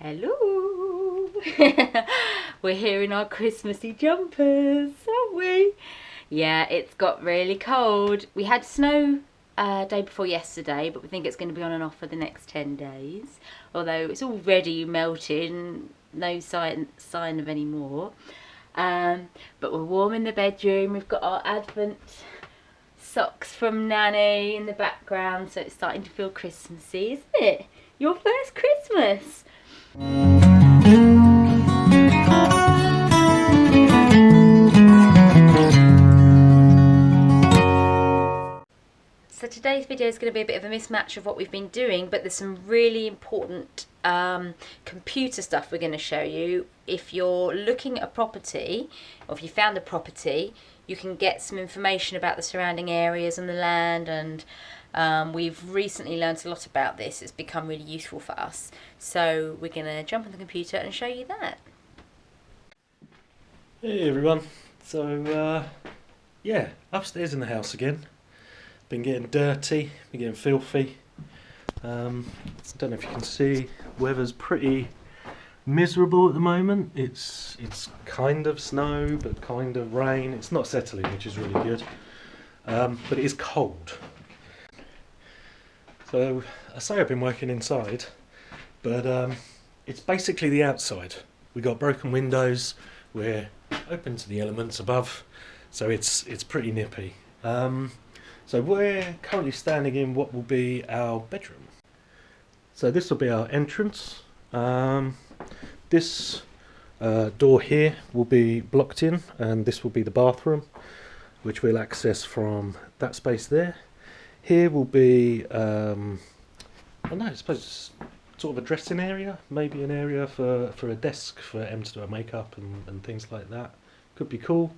Hello! We're here in our Christmassy jumpers, aren't we? Yeah, it's got really cold. We had snow day before yesterday, but we think it's going to be on and off for the next 10 days. Although it's already melting, no sign of any more. But we're warm in the bedroom. We've got our Advent socks from Nanny in the background, so it's starting to feel Christmassy, isn't it? Your first Christmas! So today's video is going to be a bit of a mismatch of what we've been doing, but there's some really important computer stuff we're going to show you. If you're looking at a property, or if you found a property, you can get some information about the surrounding areas and the land, and we've recently learned a lot about this. It's become really useful for us. So we're going to jump on the computer and show you that. Hey everyone, so yeah, upstairs in the house again. Been getting dirty, been getting filthy. Don't know if you can see, weather's pretty miserable at the moment. It's kind of snow, but kind of rain. It's not settling, which is really good, but it is cold. So I say I've been working inside, but it's basically the outside. We got broken windows. We're open to the elements above, so it's pretty nippy. So we're currently standing in what will be our bedroom. So this will be our entrance. This door here will be blocked in, and this will be the bathroom, which we'll access from that space there. Here will be, I don't know, I suppose it's sort of a dressing area, maybe an area for a desk for Em to do her makeup and things like that. Could be cool.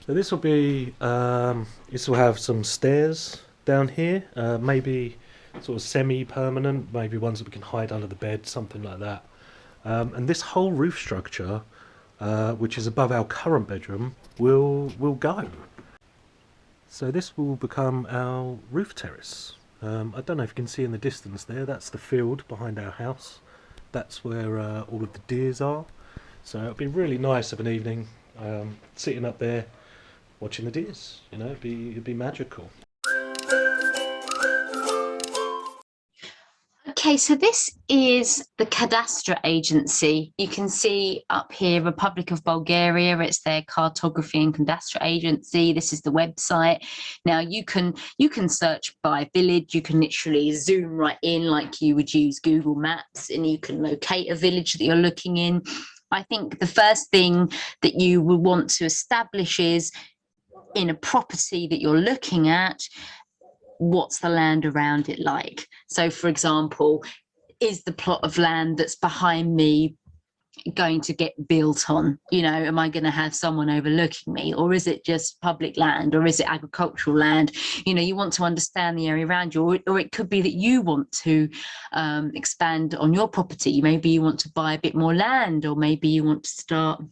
So this will be, this will have some stairs down here, maybe sort of semi-permanent, maybe ones that we can hide under the bed, something like that. And this whole roof structure, which is above our current bedroom, will go. So this will become our roof terrace. I don't know if you can see in the distance there, that's the field behind our house. That's where all of the deers are. So it'll be really nice of an evening, sitting up there, watching the deers. You know, it'd be magical. Okay, so this is the cadastral agency. You can see up here, Republic of Bulgaria. It's their cartography and cadastral agency. This is the website. Now you can search by village. You can literally zoom right in like you would use Google Maps, and you can locate a village that you're looking in. I think the first thing that you will want to establish is, in a property that you're looking at, what's the land around it like? So for example, is the plot of land that's behind me going to get built on? You know, am I going to have someone overlooking me, or is it just public land, or is it agricultural land? You know, you want to understand the area around you, or it could be that you want to expand on your property. Maybe you want to buy a bit more land, or maybe you want to start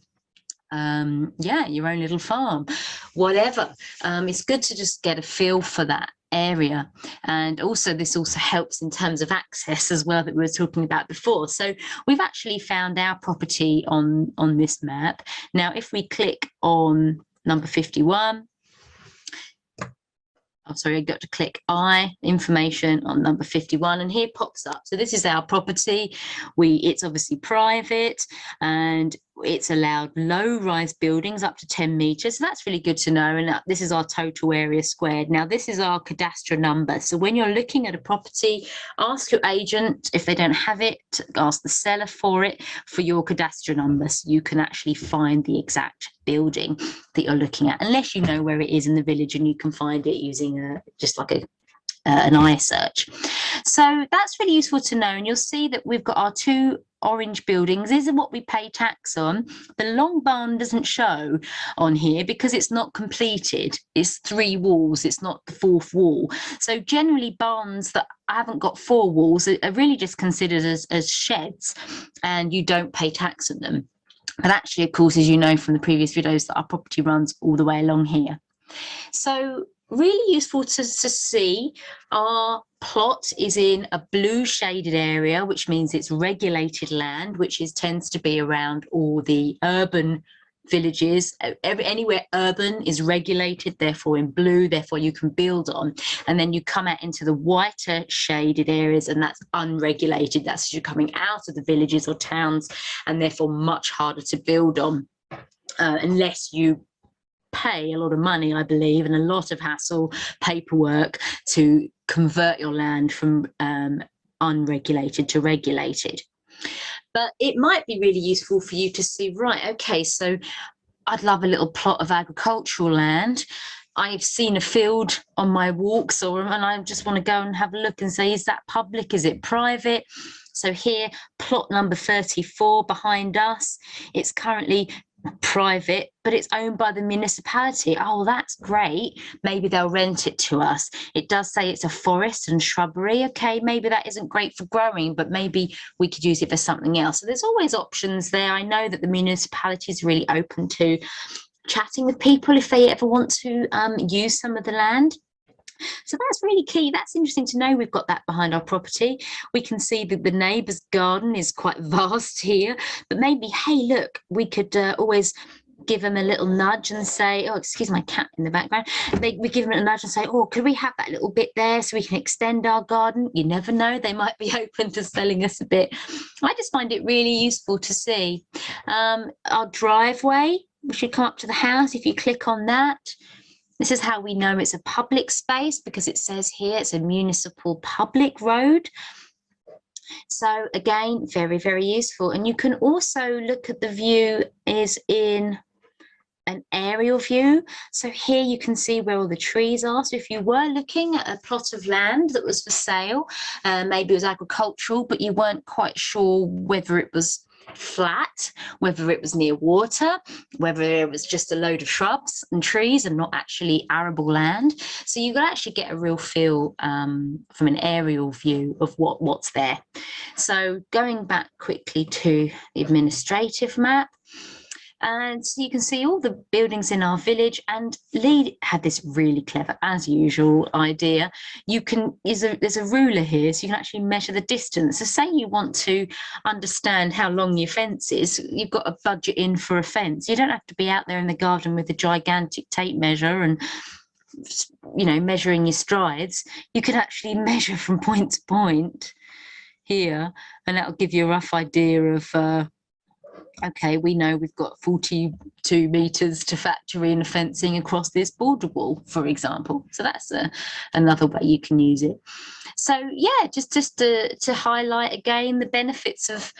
your own little farm, whatever. It's good to just get a feel for that area. And also this also helps in terms of access as well, that we were talking about before. So we've actually found our property on this map. Now if we click on number 51, I'm sorry, I got to click information on number 51, and here pops up. So this is our property. It's obviously private, and it's allowed low-rise buildings up to 10 meters. So that's really good to know. And this is our total area squared. Now this is our cadastral number. So when you're looking at a property, ask your agent if they don't have it. Ask the seller for it, for your cadastral number, so you can actually find the exact building that you're looking at, unless you know where it is in the village and you can find it using just like an eye search. So that's really useful to know. And you'll see that we've got our two orange buildings. These are what we pay tax on. The long barn doesn't show on here because it's not completed. It's 3 walls. It's not the 4th wall. So generally barns that haven't got 4 walls are really just considered as sheds, and you don't pay tax on them. But actually, of course, as you know from the previous videos, that our property runs all the way along here. So really useful to see. Our plot is in a blue shaded area, which means it's regulated land, which tends to be around all the urban villages. Anywhere urban is regulated, therefore in blue, therefore you can build on. And then you come out into the whiter shaded areas, and that's unregulated. That's you're coming out of the villages or towns, and therefore much harder to build on, unless you pay a lot of money, I believe, and a lot of hassle, paperwork to convert your land from unregulated to regulated. But it might be really useful for you to see, right, okay, so I'd love a little plot of agricultural land. I've seen a field on my walks, and I just want to go and have a look and say, is that public? Is it private? So here, plot number 34 behind us, it's currently private, but it's owned by the municipality. Oh, that's great. Maybe they'll rent it to us. It does say it's a forest and shrubbery. Okay, maybe that isn't great for growing, but maybe we could use it for something else. So there's always options there. I know that the municipality is really open to chatting with people if they ever want to use some of the land. So that's really key. That's interesting to know. We've got that behind our property. We can see that the neighbour's garden is quite vast here, but maybe, hey, look, we could always give them a little nudge and say, oh, excuse my cat in the background. We give them a nudge and say, oh, could we have that little bit there so we can extend our garden? You never know. They might be open to selling us a bit. I just find it really useful to see. Our driveway, we should come up to the house. If you click on that, this is how we know it's a public space, because it says here it's a municipal public road. So again, very, very useful. And you can also look at the view is in an aerial view. So here you can see where all the trees are. So if you were looking at a plot of land that was for sale, maybe it was agricultural, but you weren't quite sure whether it was flat, whether it was near water, whether it was just a load of shrubs and trees and not actually arable land. So you can actually get a real feel from an aerial view of what's there. So going back quickly to the administrative map, and so you can see all the buildings in our village. And Lee had this really clever, as usual, idea. There's a ruler here, so you can actually measure the distance. So say you want to understand how long your fence is, you've got a budget in for a fence. You don't have to be out there in the garden with a gigantic tape measure and, you know, measuring your strides. You can actually measure from point to point here, and that'll give you a rough idea of okay, we know we've got 42 meters to factor in fencing across this border wall, for example. So that's another way you can use it. So yeah, just to highlight again the benefits of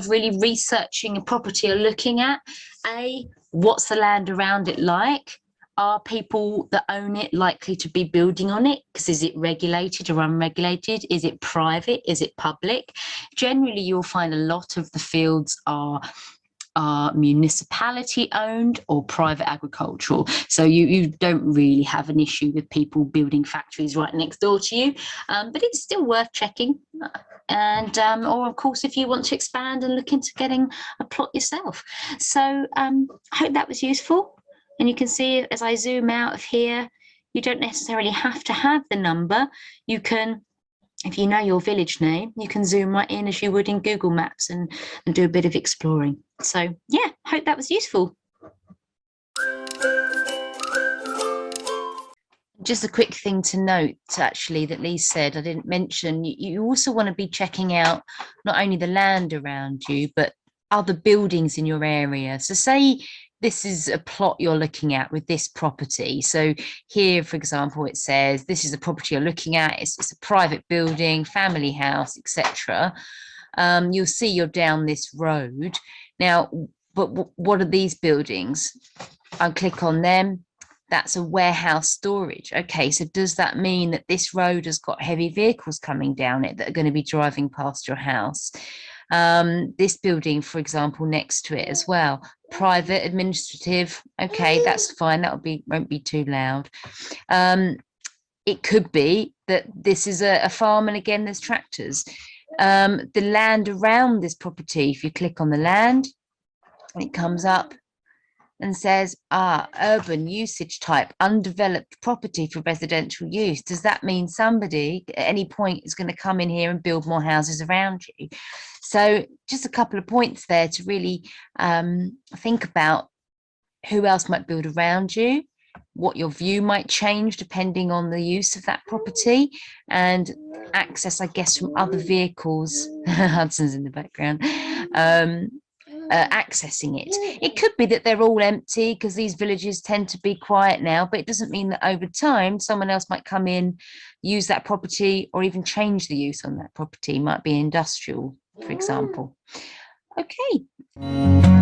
really researching a property or looking at, what's the land around it like? Are people that own it likely to be building on it? Because is it regulated or unregulated? Is it private? Is it public? Generally, you'll find a lot of the fields are municipality owned or private agricultural. So you don't really have an issue with people building factories right next door to you, but it's still worth checking. And or of course, if you want to expand and look into getting a plot yourself. So I hope that was useful. And you can see as I zoom out of here, you don't necessarily have to have the number. You can, if you know your village name, you can zoom right in as you would in Google Maps and do a bit of exploring. So yeah, hope that was useful. Just a quick thing to note, actually, that Lee said, I didn't mention, you also want to be checking out not only the land around you, but other buildings in your area. So say this is a plot you're looking at with this property. So here, for example, it says this is the property you're looking at. It's a private building, family house, etc. You'll see you're down this road. Now, but what are these buildings? I'll click on them. That's a warehouse storage. Okay, so does that mean that this road has got heavy vehicles coming down it that are going to be driving past your house? This building, for example, next to it as well, private administrative. Okay, that's fine. That won't be too loud. It could be that this is a farm, and again, there's tractors. The land around this property, if you click on the land, it comes up and says, urban usage type, undeveloped property for residential use. Does that mean somebody at any point is going to come in here and build more houses around you? So just a couple of points there to really think about who else might build around you, what your view might change depending on the use of that property, and access, I guess, from other vehicles. Hudson's in the background. Accessing it. It could be that they're all empty because these villages tend to be quiet now, but it doesn't mean that over time someone else might come in, use that property, or even change the use on that property. It might be industrial, for example. Okay.